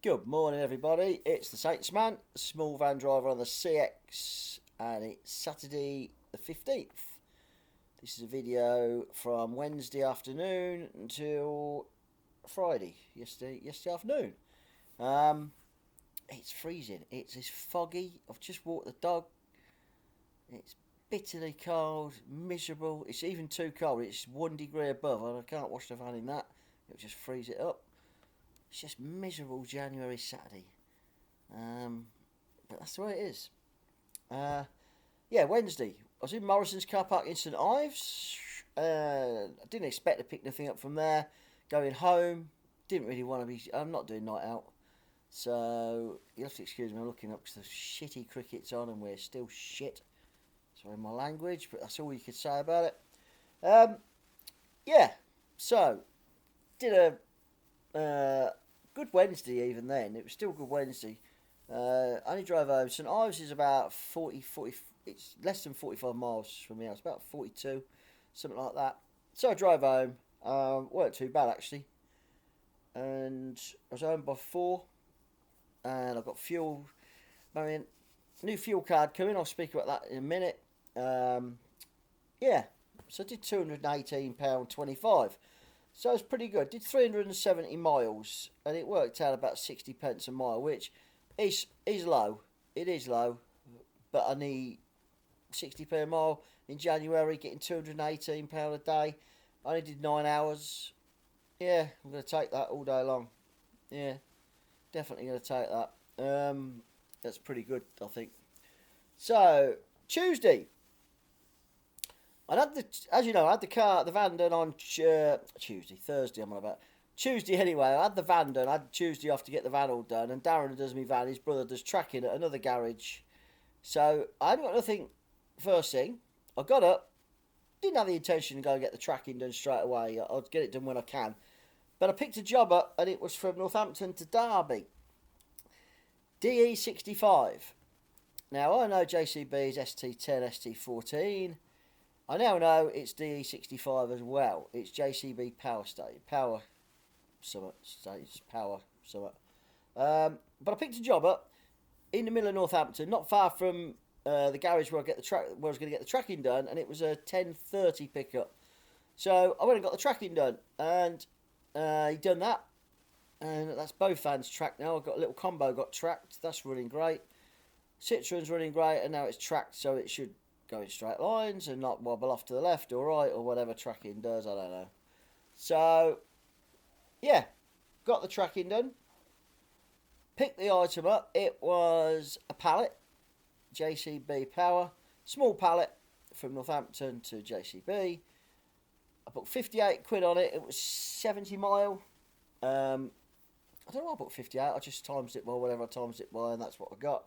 Good morning, everybody. It's the Saints Man, small van driver on the CX, and it's Saturday the 15th. This is a video from Wednesday afternoon until Friday, yesterday afternoon. It's freezing. It's foggy. I've just walked the dog. It's bitterly cold, miserable. It's even too cold. It's 1 degree above, and I can't wash the van in that. It'll just freeze it up. It's just miserable January Saturday. But that's the way it is. Wednesday. I was in Morrison's car park in St Ives. I didn't expect to pick nothing up from there. Going home. Didn't really want to be... I'm not doing night out. So, you'll have to excuse me, I'm looking up because the shitty cricket's on and we're still shit. Sorry my language, but that's all you could say about it. So, did a... good Wednesday even then. It was still good Wednesday. Only drove home. St Ives is about 40, it's less than 45 miles from me. It's about 42, something like that. So I drove home. Weren't too bad actually. And I was home by 4. And I got fuel. New fuel card coming. I'll speak about that in a minute. So I did £218.25. So it's pretty good. Did 370 miles, and it worked out about 60 pence a mile, which is low. It is low, but I need 60p a mile in January, getting £218 a day. I only did 9 hours. Yeah, I'm going to take that all day long. Yeah, definitely going to take that. That's pretty good, I think. So, Tuesday. I had the van done on Thursday. I'm on about Tuesday anyway. I had the van done. I had Tuesday off to get the van all done, and Darren does my van. His brother does tracking at another garage. So I hadn't got nothing first thing. I got up, didn't have the intention to go and get the tracking done straight away. I'll get it done when I can. But I picked a job up, and it was from Northampton to Derby. DE65. Now I know JCB's ST10, ST14. I now know it's DE65 as well. It's JCB Power State, Power Summit States, Power Summit. But I picked a job up in the middle of Northampton, not far from the garage where I was going to get the tracking done, and it was a 10:30 pickup. So I went and got the tracking done, and he done that, and that's both vans tracked now. I've got a little combo got tracked. That's running great. Citroen's running great, and now it's tracked, so it should go in straight lines and not wobble off to the left or right or whatever tracking does, I don't know. So, yeah, got the tracking done. Picked the item up. It was a pallet, JCB Power, small pallet from Northampton to JCB. I put 58 quid on it. It was 70 mile. I don't know why I put 58. I just times it by whatever I times it by, and that's what I got.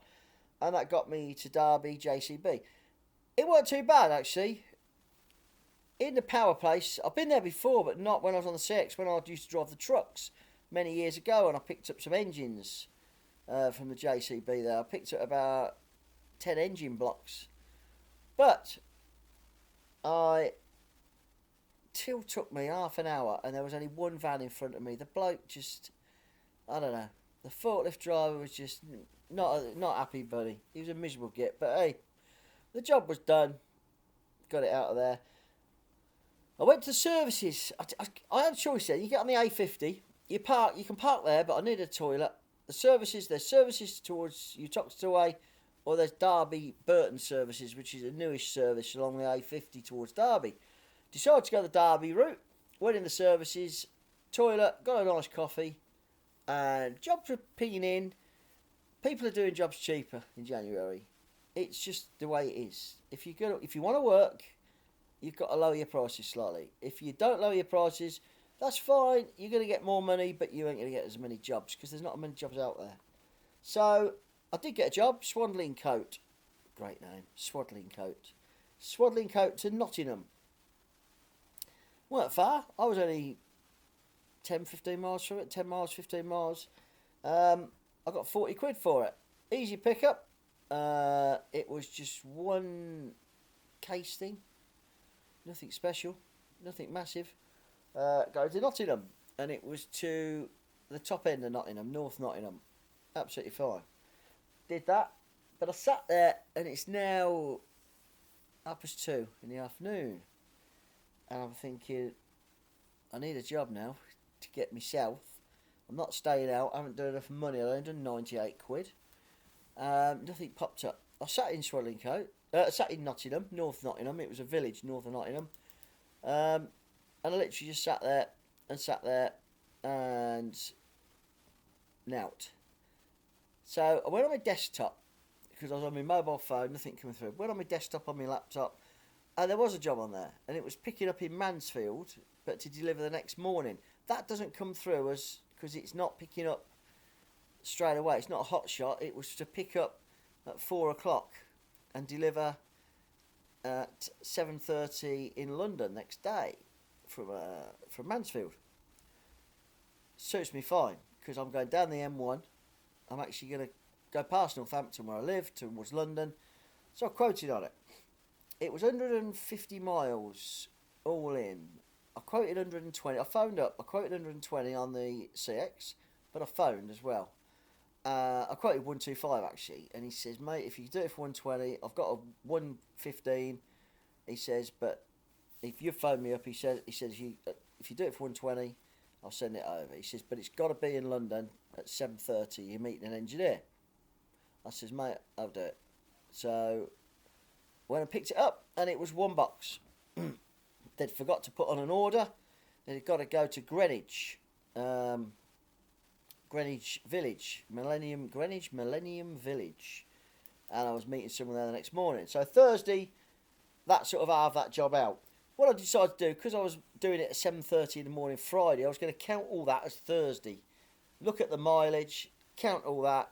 And that got me to Derby, JCB. It weren't too bad, actually. In the power place, I've been there before, but not when I was on the CX, when I used to drive the trucks many years ago, and I picked up some engines from the JCB there. I picked up about 10 engine blocks. But till took me half an hour, and there was only one van in front of me. The bloke just, I don't know. The forklift driver was just not happy, buddy. He was a miserable git, but hey. The job was done. Got it out of there. I went to services. I had a choice there. You get on the A50. You can park there, but I need a toilet. There's services towards Uttoxeter Way, or there's Derby Burton services, which is a newish service along the A50 towards Derby. Decided to go the Derby route. Went in the services. Toilet. Got a nice coffee. And jobs are pinging in. People are doing jobs cheaper in January. It's just the way it is. If you want to work, you've got to lower your prices slightly. If you don't lower your prices, that's fine. You're going to get more money, but you ain't going to get as many jobs because there's not many jobs out there. So I did get a job, Swaddling Coat. Great name, Swaddling Coat. Swaddling Coat to Nottingham. Weren't far. I was only 10, 15 miles from it. 10 miles, 15 miles. I got 40 quid for it. Easy pickup. It was just one case thing, nothing special, nothing massive. Go to Nottingham, and it was to the top end of Nottingham, North Nottingham. Absolutely fine. Did that, but I sat there, and it's now 2:30 in the afternoon, and I'm thinking, I need a job now to get me south. I'm not staying out. I haven't done enough money. I only done 98 quid. Nothing popped up. I sat in Swellingcote. I sat in Nottingham, North Nottingham. It was a village north of Nottingham. And I literally just sat there and nout. So I went on my desktop because I was on my mobile phone, nothing coming through. Went on my desktop on my laptop, and there was a job on there, and it was picking up in Mansfield, but to deliver the next morning. That doesn't come through as because it's not picking up straight away. It's not a hot shot. It was to pick up at 4 o'clock and deliver at 7:30 in London next day from Mansfield. Suits me fine because I'm going down the M1. I'm actually going to go past Northampton where I live towards London. So I quoted on it. It was 150 miles all in. I quoted 120. I phoned up. I quoted 120 on the CX, but I phoned as well. I quoted 125 actually, and he says, mate, if you do it for 120, I've got a 115. He says, but if you phone me up, he says if you do it for 120, I'll send it over. He says, but it's got to be in London at 7:30. You're meeting an engineer. I says, mate, I'll do it. So when I picked it up, and it was one box. They'd forgot to put on an order. They'd got to go to Greenwich. Greenwich Village, Millennium Village, and I was meeting someone there the next morning. So Thursday, that sort of halved that job out. What I decided to do, because I was doing it at 7:30 in the morning Friday, I was going to count all that as Thursday. Look at the mileage, count all that,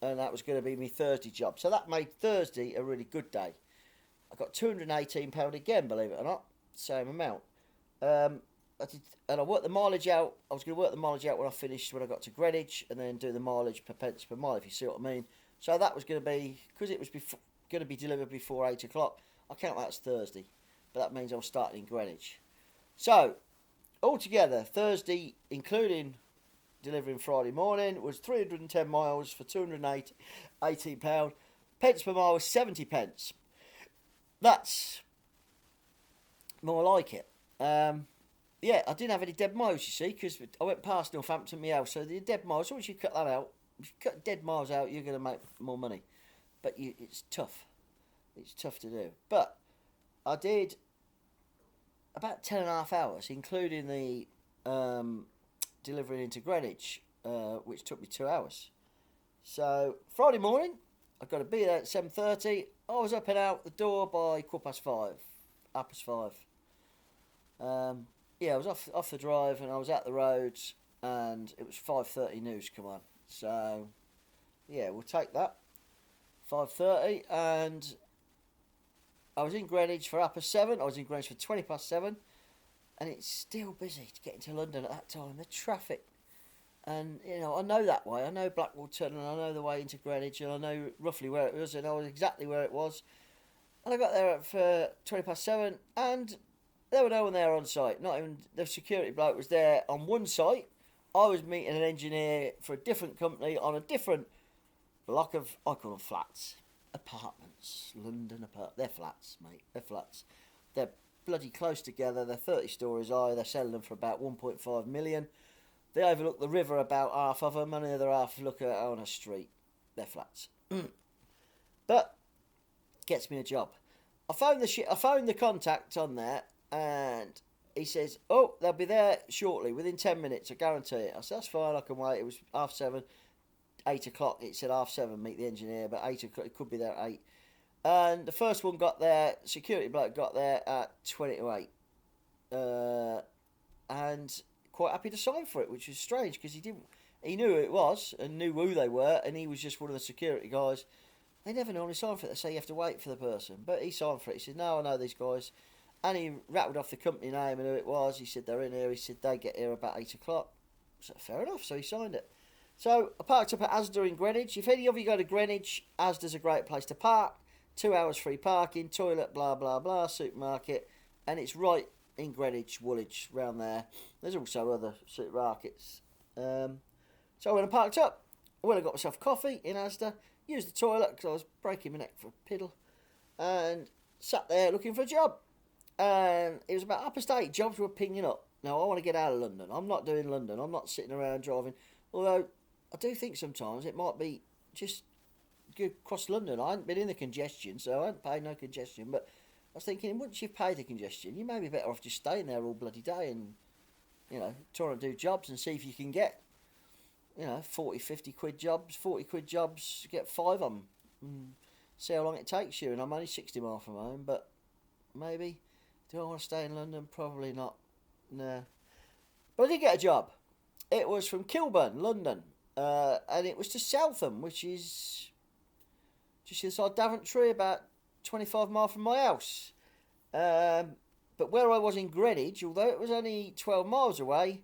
and that was going to be my Thursday job. So that made Thursday a really good day. I got £218 again, believe it or not, same amount. I worked the mileage out. I was going to work the mileage out when I finished, when I got to Greenwich, and then do the mileage per pence per mile, if you see what I mean. So that was going to be, because it was going to be delivered before 8 o'clock, I count that as Thursday. But that means I was starting in Greenwich. So, altogether, Thursday, including delivering Friday morning, was 310 miles for £218. Pence per mile was 70 pence. That's more like it. Yeah, I didn't have any dead miles, you see, because I went past Northampton, my house. So the dead miles, once you cut that out, if you cut dead miles out, you're going to make more money. But it's tough. It's tough to do. But I did about 10.5 hours, including the delivering into Greenwich, which took me 2 hours. So Friday morning, I got to be there at 7:30. I was up and out the door by 5:15, 5:30. Yeah, I was off the drive, and I was at the roads, and it was 5:30 news come on. So, yeah, we'll take that. 5:30, and I was in Greenwich for 7:30. I was in Greenwich for 7:20, and it's still busy to get into London at that time. The traffic, and I know that way. I know Blackwall Tunnel, and I know the way into Greenwich, and I know roughly where it was, and I was exactly where it was. And I got there for 7:20, and there were no one there on site. Not even the security bloke was there on one site. I was meeting an engineer for a different company on a different block of, I call them flats, apartments, London apartments. They're flats, mate. They're flats. They're bloody close together. They're 30 stories high. They're selling them for about 1.5 million. They overlook the river, about half of them, and the other half look at on a street. They're flats. But gets me a job. I phoned the contact on there, and he says, oh, they'll be there shortly, within 10 minutes, I guarantee it. I said, that's fine, I can wait. It was 7:30, 8 o'clock. It said 7:30, meet the engineer, but 8 o'clock, it could be there at 8. And the first one got there, security bloke got there at 20 to 8. And quite happy to sign for it, which was strange, because he knew who it was, and knew who they were, and he was just one of the security guys. They never normally sign for it. They say you have to wait for the person. But he signed for it. He said, no, I know these guys. And he rattled off the company name and who it was. He said, they're in here. He said, they get here about 8 o'clock. So fair enough. So he signed it. So I parked up at Asda in Greenwich. If any of you go to Greenwich, Asda's a great place to park. 2 hours free parking, toilet, blah, blah, blah, supermarket. And it's right in Greenwich, Woolwich, round there. There's also other supermarkets So I went and parked up. I went and got myself coffee in Asda, used the toilet because I was breaking my neck for a piddle, and sat there looking for a job. And it was about 8:30. Jobs were pinging up. Now I want to get out of London. I'm not doing London. I'm not sitting around driving. Although I do think sometimes it might be just good across London. I haven't been in the congestion, so I haven't paid no congestion. But I was thinking, once you've paid the congestion, you may be better off just staying there all bloody day and, trying to do jobs and see if you can get, 40, 50 quid jobs, 40 quid jobs, get 5 of them. And see how long it takes you. And I'm only 60 miles from home, but maybe. Do I want to stay in London? Probably not. No. But I did get a job. It was from Kilburn, London. And it was to Southam, which is just inside Daventry, about 25 miles from my house. But where I was in Greenwich, although it was only 12 miles away,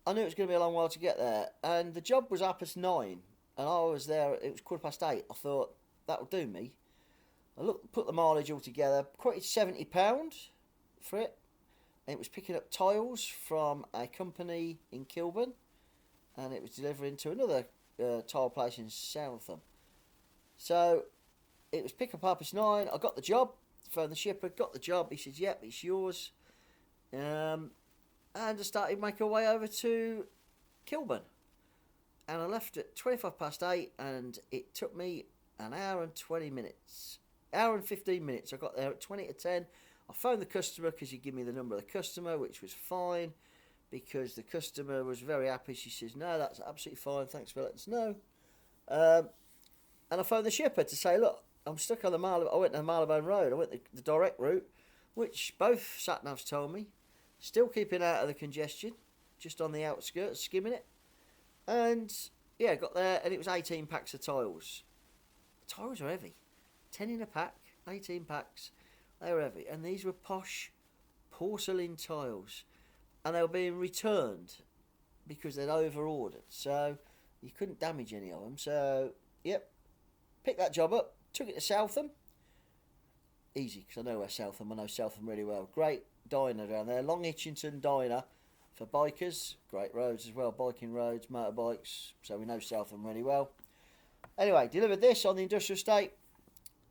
I knew it was going to be a long while to get there. And the job was 9:30, and I was there, it was 8:15. I thought, that'll do me. I put the mileage all together, quoted £70 for it. And it was picking up tiles from a company in Kilburn, and it was delivering to another tile place in Southam. So it was pick up 9:30. I got the job, phoned the shipper, got the job. He said, "Yep, it's yours." And I started making my way over to Kilburn, and I left at 8:25, and it took me an hour and 20 minutes. Hour and 15 minutes. I got there at 20 to 10. I phoned the customer because he gave me the number of the customer, which was fine because the customer was very happy. She says, "No, that's absolutely fine. Thanks for letting us know." And I phoned the shipper to say, "Look, I'm stuck on the I went to the Marylebone Road. I went the direct route, which both sat-navs told me. Still keeping out of the congestion, just on the outskirts, skimming it. And, yeah, got there, and it was 18 packs of tiles. The tiles are heavy. 10 in a pack, 18 packs. They were heavy. And these were posh porcelain tiles. And they were being returned because they'd over-ordered. So you couldn't damage any of them. So, yep, picked that job up. Took it to Southam. Easy, because I know where Southam. I know Southam really well. Great diner down there. Long Hitchington Diner for bikers. Great roads as well. Biking roads, motorbikes. So we know Southam really well. Anyway, delivered this on the industrial estate.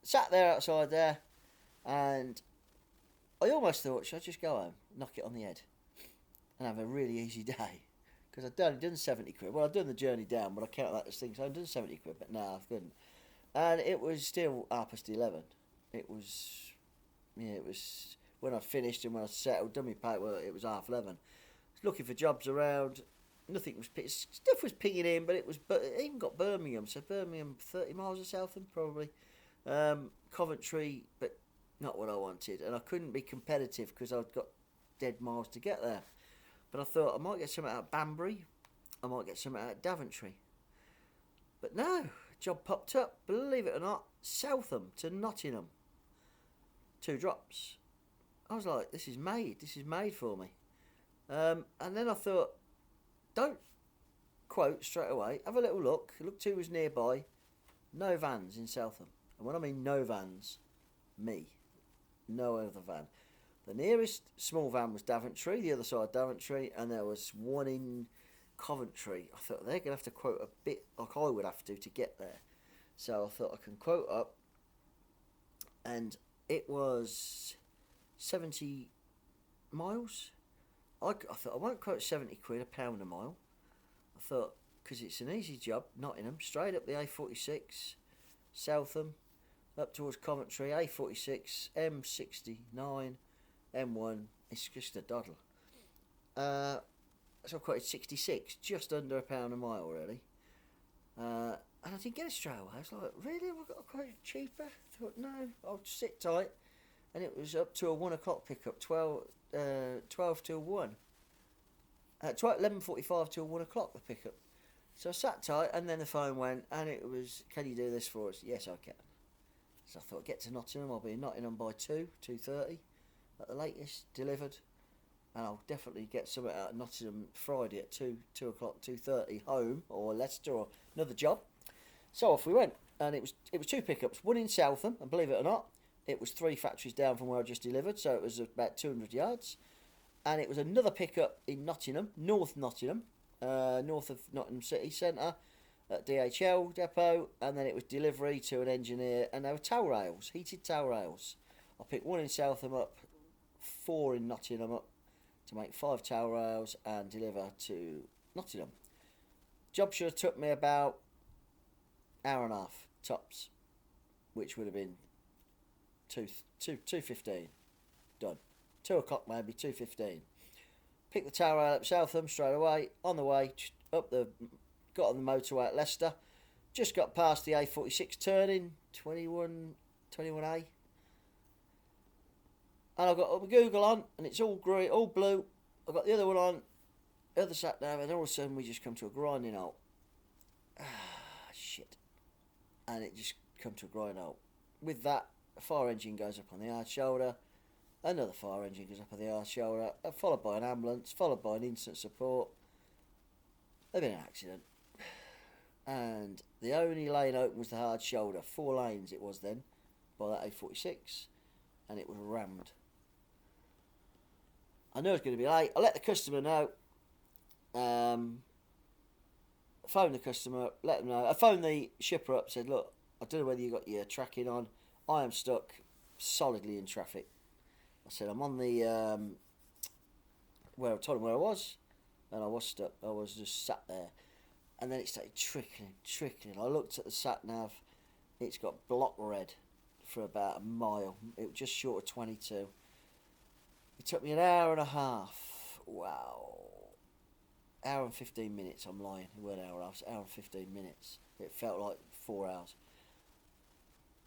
Sat there outside there. And I almost thought, should I just go home, knock it on the head, and have a really easy day? Because I'd done 70 quid. Well, I'd done the journey down, but I count that as things. So I'd done 70 quid, but no, I couldn't. And it was still 11:30. It was when I finished and when I settled, done my paperwork, it was 11:30. Looking for jobs around. Nothing was, stuff was pinging in, but it even got Birmingham. So Birmingham, 30 miles of Southam, probably. Coventry, but not what I wanted. And I couldn't be competitive because I'd got dead miles to get there. But I thought I might get something out of Banbury. I might get something out of Daventry. But no, job popped up, believe it or not, Southam to Nottingham. 2 drops. I was like, this is made for me. And then I thought, don't quote straight away, have a little look. Look who was nearby. No vans in Southam. And when I mean no vans, me. No other van. The nearest small van was Daventry, the other side of Daventry, and there was one in Coventry. I thought they're going to have to quote a bit like I would have to get there. So I thought I can quote up, and it was 70 miles. I thought I won't quote 70 quid, £1 a mile. I thought, because it's an easy job, Nottingham, straight up the A46, Southam, up towards Coventry, A46, M69, M1, it's just a doddle. So I quoted 66, just under £1 a mile, really. And I didn't get it straight away. I was like, really? Have I got to quote it cheaper? I thought, no, I'll sit tight. And it was up to a 1 o'clock pickup, 12 till 1. 11:45 till 1 o'clock the pickup. So I sat tight, and then the phone went, and it was, "Can you do this for us?" Yes, I can. So I thought, get to Nottingham. I'll be in Nottingham by 2:30 at the latest, delivered. And I'll definitely get something out of Nottingham Friday at 2 o'clock, 2:30, home, or Leicester, or another job. So off we went. And it was 2 pickups, one in Southam, and believe it or not, it was 3 factories down from where I just delivered, so it was about 200 yards. And it was another pickup in Nottingham, North Nottingham, north of Nottingham City Centre at DHL depot, and then it was delivery to an engineer, and they were tail rails, heated tail rails. I picked one in Southam up, 4 in Nottingham up, to make 5 tail rails and deliver to Nottingham. Job should have took me about hour and a half tops, which would have been 2:15 done. 2 o'clock maybe, 2:15. Picked the tail rail up Southam straight away. On the way got on the motorway at Leicester. Just got past the A46 turning, 21A. And I've got my Google on, and it's all green, all blue. I've got the other one on, the other sat nav, and all of a sudden we just come to a grinding halt. Shit. And it just come to a grinding halt. With that, a fire engine goes up on the hard shoulder, another fire engine goes up on the hard shoulder, followed by an ambulance, followed by an instant support. There'd been an accident. And the only lane open was the hard shoulder. 4 lanes it was then, by that A46, and it was rammed. I knew I was going to be late. I let the customer know. Phoned the customer, let them know. I phoned the shipper up, said, look, I don't know whether you got your tracking on. I am stuck solidly in traffic. I said, I'm on the, I told him where I was, and I was stuck. I was just sat there. And then it started trickling. I looked at the sat nav. It's got block red for about a mile. It was just short of 22. It took me an hour and a half. Wow. Hour and 15 minutes, I'm lying. It weren't an hour and a half, it was hour and 15 minutes. It felt like 4 hours.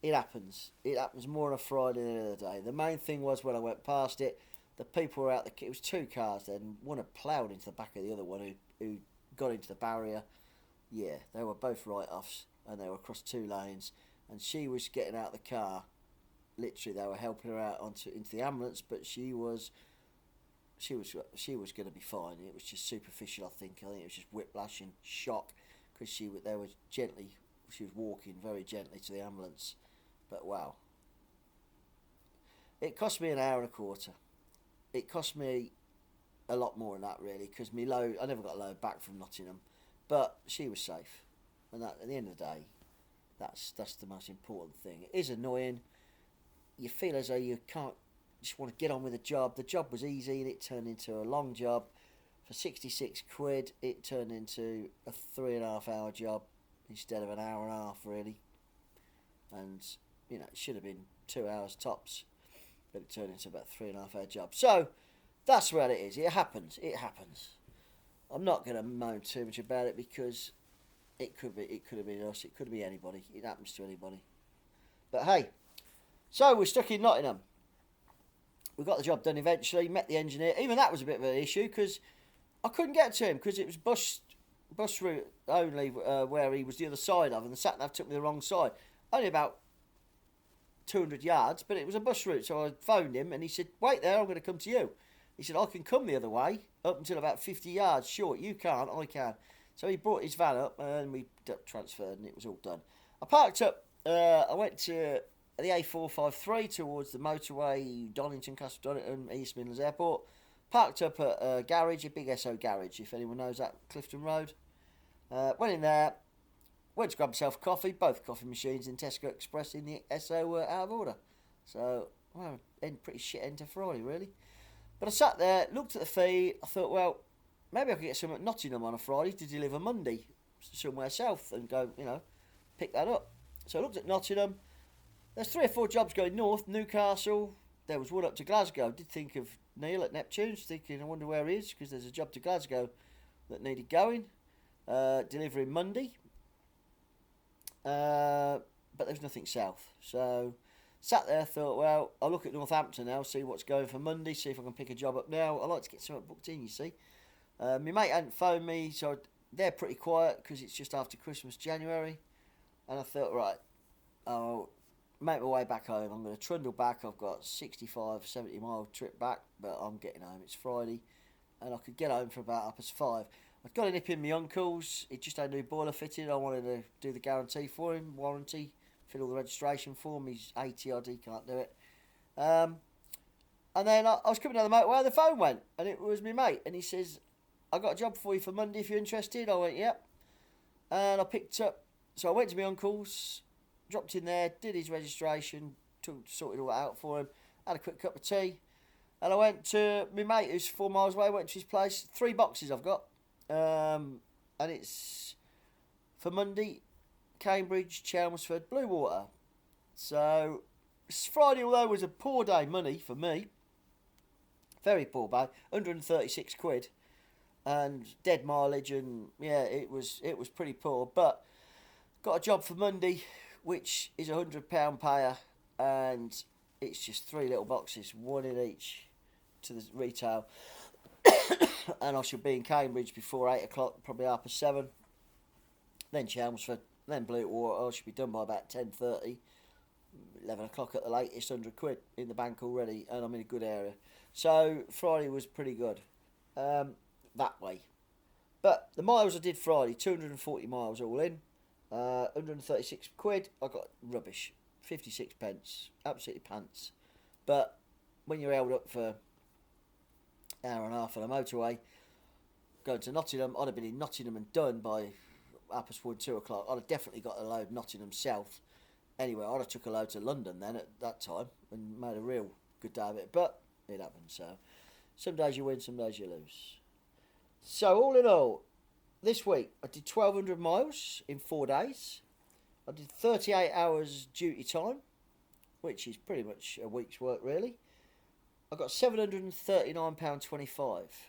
It happens. It happens more on a Friday than any other day. The main thing was when I went past it, the people were out it was 2 cars then. One had ploughed into the back of the other one who got into the barrier. Yeah, they were both write-offs, and they were across 2 lanes. And she was getting out of the car. Literally, they were helping her out into the ambulance, but she was going to be fine. It was just superficial, I think. I think it was just whiplash and shock, because she was walking very gently to the ambulance. But wow, it cost me an hour and a quarter. It cost me a lot more than that, really, because I never got a load back from Nottingham, but she was safe, and that, at the end of the day, that's the most important thing. It is annoying. You feel as though you can't just want to get on with the job. The job was easy, and it turned into a long job. For 66 quid, it turned into a 3.5 hour job instead of an hour and a half, really. And it should have been 2 hours tops, but it turned into about a 3.5 hour job. So that's where it is. It happens. I'm not going to moan too much about it, because it could have been us. It could be anybody. It happens to anybody. But hey, so we're stuck in Nottingham. We got the job done eventually. Met the engineer. Even that was a bit of an issue, because I couldn't get to him, because it was bus route only, where he was the other side of, and the sat nav took me the wrong side. Only about 200 yards, but it was a bus route. So I phoned him, and he said, wait there, I'm going to come to you. He said, I can come the other way up until about 50 yards short. You can't, I can. So he brought his van up, and we transferred, and it was all done. I parked up. I went to the A453 towards the motorway, Donington, Castle Donington, East Midlands Airport. Parked up at a garage, a big SO garage, if anyone knows that, Clifton Road. Went in there, went to grab myself a coffee. Both coffee machines in Tesco Express in the SO were out of order. So, well, pretty shit end to Friday, really. But I sat there, looked at the feed. I thought, well, maybe I could get some at Nottingham on a Friday to deliver Monday somewhere south and go, pick that up. So I looked at Nottingham. There's 3 or 4 jobs going north, Newcastle. There was one up to Glasgow. Did think of Neil at Neptune's, thinking, I wonder where he is, because there's a job to Glasgow that needed going. Delivering Monday. But there's nothing south. So sat there, thought, well, I'll look at Northampton now, see what's going for Monday, see if I can pick a job up now. I like to get something booked in, you see. My mate hadn't phoned me, so they're pretty quiet, because it's just after Christmas, January. And I thought, right, I'll make my way back home. I'm going to trundle back. I've got 65, 70 mile trip back, but I'm getting home. It's Friday, and I could get home for about 5:30. I've got a nip in my uncle's. He just had a new boiler fitted. I wanted to do the guarantee for him, warranty, fill all the registration form. He's 80 odd, he can't do it. And then I was coming down the motorway, and the phone went, and it was my mate, and he says, I got a job for you for Monday if you're interested. I went, yep. And I picked up, so I went to my uncle's, dropped in there, did his registration, sorted all that out for him, had a quick cup of tea, and I went to my mate who's 4 miles away, went to his place. 3 boxes I've got, and it's for Monday, Cambridge, Chelmsford, Bluewater. So, Friday, although was a poor day money for me, very poor day, 136 quid, and dead mileage, and yeah, it was pretty poor, but got a job for Monday, which is £100 payer, and it's just 3 little boxes, 1 in each to the retail, and I should be in Cambridge before 8 o'clock, probably 7:30, then Chelmsford, then Bluewater. I should be done by about 10:30, 11 o'clock at the latest, 100 quid in the bank already, and I'm in a good area. So Friday was pretty good that way. But the miles I did Friday, 240 miles all in, 136 quid, I got rubbish, 56 pence, absolutely pants. But when you're held up for an hour and a half on a motorway, going to Nottingham, I'd have been in Nottingham and done by 1:30, 2 o'clock. I'd have definitely got a load Nottingham South. Anyway, I'd have took a load to London then at that time and made a real good day of it. But it happens. So some days you win, some days you lose. So all in all, this week I did 1,200 miles in 4 days. I did 38 hours duty time, which is pretty much a week's work really. I got £739.25.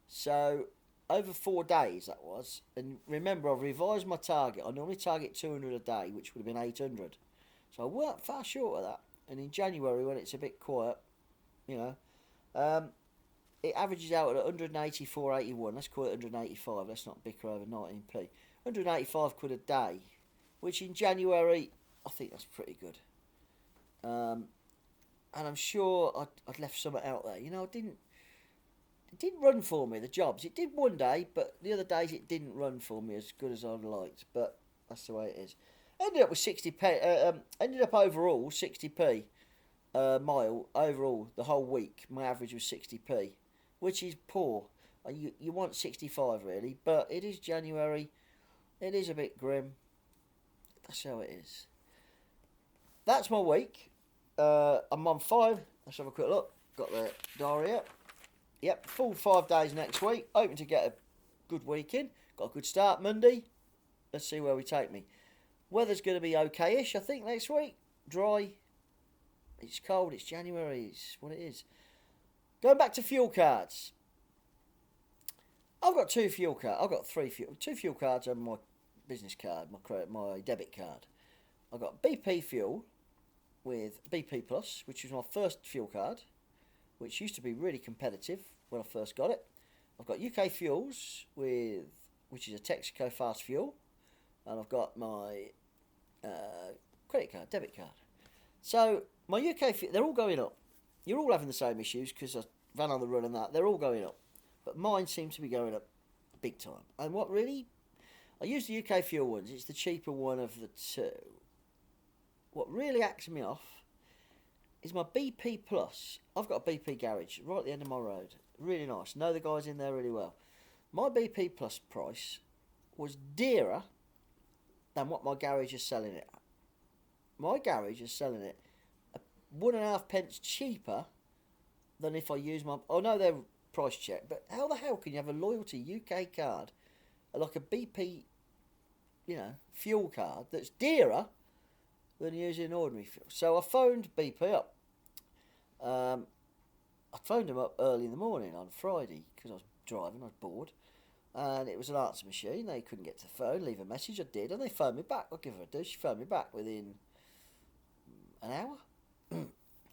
So over 4 days that was. And remember, I've revised my target. I normally target 200 a day, which would have been 800. So I weren't far short of that. And in January, when it's a bit quiet, you know, it averages out at 184.81. Let's call it 185. Let's not bicker over 19p. 185 quid a day, which in January, I think that's pretty good. And I'm sure I'd left something out there. You know, it didn't run for me, the jobs. It did one day, but the other days it didn't run for me as good as I'd liked. But that's the way it is. Ended up with 60p. Ended up overall 60p mile overall the whole week. My average was 60p, which is poor. You want 65 really, but it is January. It is a bit grim. That's how it is. That's my week. I'm on 5. Let's have a quick look. Got the diary up. Yep, full 5 days next week. Hoping to get a good week in. Got a good start Monday. Let's see where we take me. Weather's going to be okay-ish, I think, next week. Dry. It's cold. It's January. It's what it is. Going back to fuel cards. I've got 2 fuel cards. I've got 2 fuel cards on my business card, my debit card. I've got BP Fuel with BP Plus, which was my first fuel card, which used to be really competitive when I first got it. I've got UK Fuels, which is a Texaco Fast Fuel, and I've got my credit card, debit card. So my UK, they're all going up. You're all having the same issues because I ran on the run and that. They're all going up, but mine seems to be going up big time. And what really, I use the UK Fuel ones. It's the cheaper one of the two. What really acts me off is my BP Plus. I've got a BP garage right at the end of my road. Really nice. Know the guys in there really well. My BP Plus price was dearer than what my garage is selling it at. My garage is selling it 1.5 pence cheaper than if I use my... Oh, no, they're price check. But how the hell can you have a loyalty UK card, like a BP, fuel card that's dearer than using ordinary fuel? So I phoned BP up. I phoned them up early in the morning on Friday because I was driving, I was bored, and it was an answer machine. They couldn't get to the phone, leave a message. I did, and they phoned me back. I'll give her a do. She phoned me back within an hour. I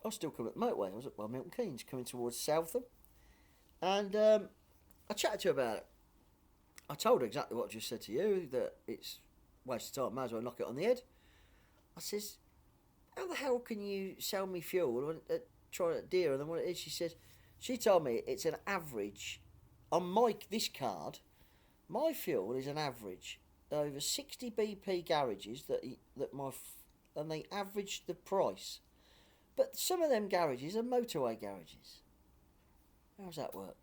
was still coming up the motorway. I was up by Milton Keynes, coming towards Southam, and I chatted to her about it. I told her exactly what I just said to you, that it's a waste of time, might as well knock it on the head. I says, how the hell can you sell me fuel and try it dearer than what it is? She told me it's an average on this card. My fuel is an average over 60 BP garages and they average the price. But some of them garages are motorway garages. How does that work?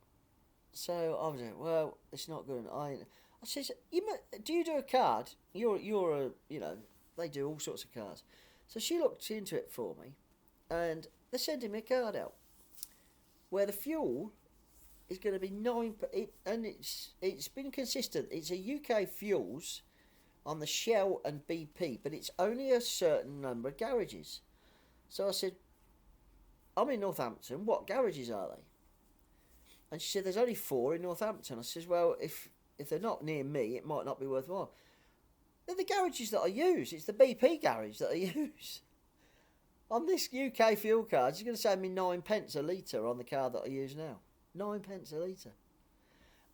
So I was like, well, it's not good. I says, do you do a card? You're a, they do all sorts of cards. So she looked into it for me, and they're sending me a card out where the fuel is going to be and it's been consistent. It's a UK fuels on the Shell and BP, but it's only a certain number of garages. So I said, I'm in Northampton. What garages are they? And she said, there's only 4 in Northampton. I says, well, if they're not near me, it might not be worthwhile. They're the garages that I use. It's the BP garage that I use. On this UK fuel card, it's going to save me 9 pence a litre on the car that I use now. 9 pence a litre.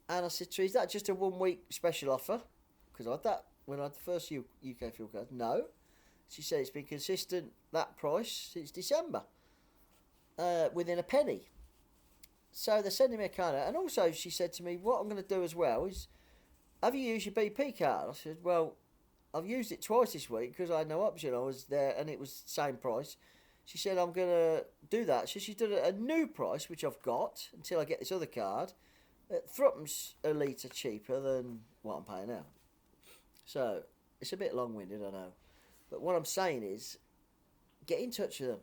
And I said to her, is that just a 1 week special offer? Because I had that when I had the first UK fuel card. No. She said it's been consistent, that price, since December. Within a penny. So they're sending me a card out. And also she said to me, what I'm going to do as well is, have you used your BP card? I said, well, I've used it twice this week because I had no option. I was there and it was the same price. She said, I'm going to do that. So she's done a new price, which I've got until I get this other card. Threepence a litre cheaper than what I'm paying now. So it's a bit long-winded, I know. But what I'm saying is, get in touch with them.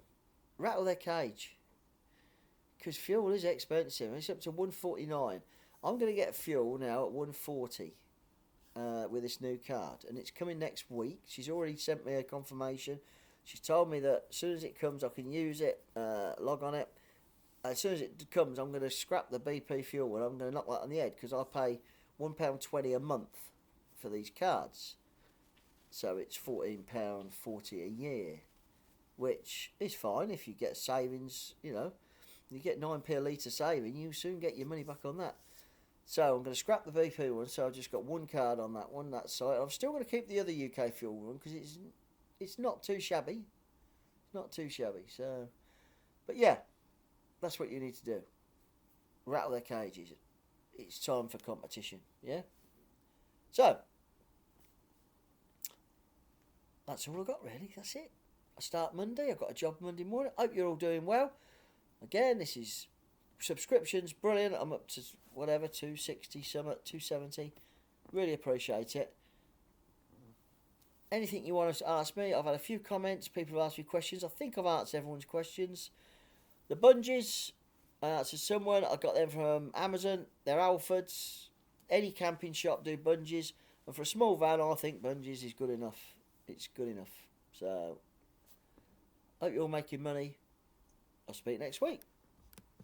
Rattle their cage. Because fuel is expensive. It's up to $1.49. I'm going to get fuel now at $1.40 with this new card. And it's coming next week. She's already sent me a confirmation. She's told me that as soon as it comes, I can use it, log on it. As soon as it comes, I'm going to scrap the BP fuel and I'm going to knock that on the head because I pay £1.20 a month for these cards. So it's £14.40 a year, which is fine if you get savings, you get 9p a litre saving, you soon get your money back on that. So I'm going to scrap the BP one, so I've just got one card on that site. I'm still going to keep the other UK fuel one because it's not too shabby. Not too shabby, so... But yeah, that's what you need to do. Rattle their cages. It's time for competition, yeah? So, that's all I've got really, that's it. I start Monday, I've got a job Monday morning. Hope you're all doing well. Again, this is subscriptions, brilliant. I'm up to whatever, 260, some at 270. Really appreciate it. Anything you want to ask me, I've had a few comments, people have asked me questions. I think I've answered everyone's questions. The bungees, I answered someone. I got them from Amazon. They're Alfords. Any camping shop do bungees. And for a small van, I think bungees is good enough. It's good enough. So, hope you're all making money. I'll speak next week.